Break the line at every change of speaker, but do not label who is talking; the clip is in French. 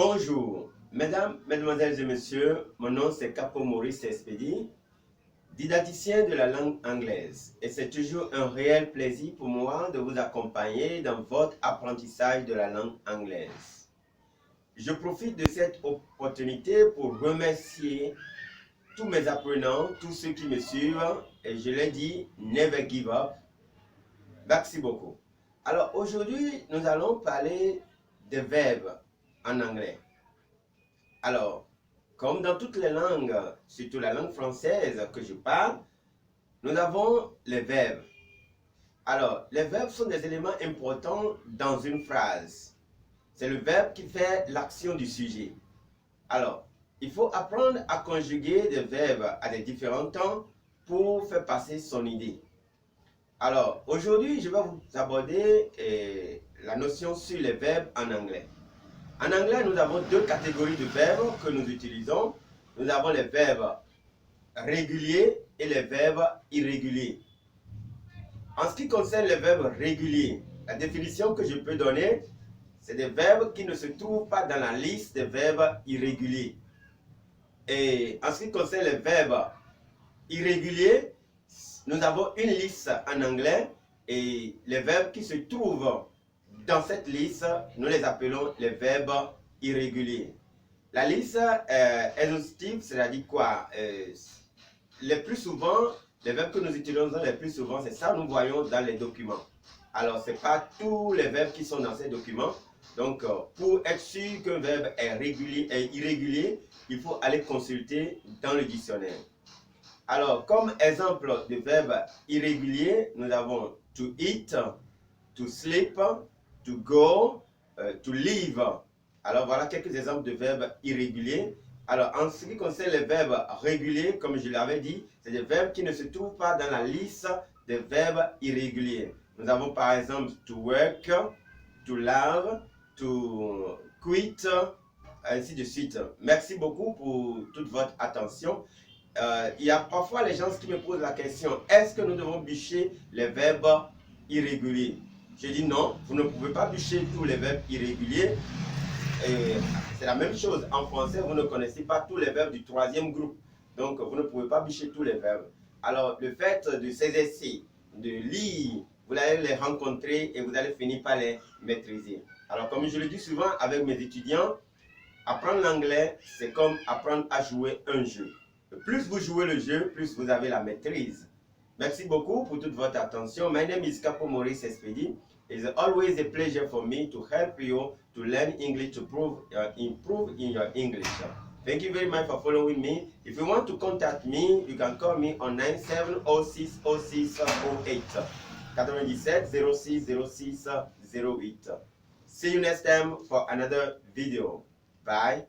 Bonjour, mesdames, mesdemoiselles et messieurs, mon nom c'est Capo Maurice Espedi, didacticien de la langue anglaise, et c'est toujours un réel plaisir pour moi de vous accompagner dans votre apprentissage de la langue anglaise. Je profite de cette opportunité pour remercier tous mes apprenants, tous ceux qui me suivent, et je leur dis never give up. Merci beaucoup. Alors aujourd'hui, nous allons parler des verbes en anglais. Alors, comme dans toutes les langues, surtout la langue française que je parle, nous avons les verbes. Alors, les verbes sont des éléments importants dans une phrase. C'est le verbe qui fait l'action du sujet. Alors, il faut apprendre à conjuguer des verbes à des différents temps pour faire passer son idée. Alors, aujourd'hui, je vais vous aborder la notion sur les verbes en anglais. En anglais, nous avons deux catégories de verbes que nous utilisons. Nous avons les verbes réguliers et les verbes irréguliers. En ce qui concerne les verbes réguliers, la définition que je peux donner, c'est des verbes qui ne se trouvent pas dans la liste des verbes irréguliers. Et en ce qui concerne les verbes irréguliers, nous avons une liste en anglais et les verbes qui se trouvent dans cette liste, nous les appelons les verbes irréguliers. La liste exhaustive, c'est-à-dire quoi? Les plus souvent, les verbes que nous utilisons les plus souvent, c'est ça que nous voyons dans les documents. Alors, ce n'est pas tous les verbes qui sont dans ces documents. Donc, pour être sûr qu'un verbe est régulier et irrégulier, il faut aller consulter dans le dictionnaire. Alors, comme exemple de verbes irréguliers, nous avons to eat, to sleep, to go, to live. Alors, voilà quelques exemples de verbes irréguliers. Alors, en ce qui concerne les verbes réguliers, comme je l'avais dit, c'est des verbes qui ne se trouvent pas dans la liste des verbes irréguliers. Nous avons par exemple to work, to love, to quit, ainsi de suite. Merci beaucoup pour toute votre attention. Il y a parfois les gens qui me posent la question, est-ce que nous devons bûcher les verbes irréguliers? Je dis non, vous ne pouvez pas bûcher tous les verbes irréguliers. C'est la même chose, en français, vous ne connaissez pas tous les verbes du troisième groupe. Donc, vous ne pouvez pas bûcher tous les verbes. Alors, le fait de s'exercer, de lire, vous allez les rencontrer et vous allez finir par les maîtriser. Alors, comme je le dis souvent avec mes étudiants, apprendre l'anglais, c'est comme apprendre à jouer un jeu. Plus vous jouez le jeu, plus vous avez la maîtrise. Merci beaucoup pour toute votre attention. My name is Capo Maurice Espedi. It's always a pleasure for me to help you to learn English, to improve in your English. Thank you very much for following me. If you want to contact me, you can call me on 97060608. 97 06 06 08. See you next time for another video. Bye.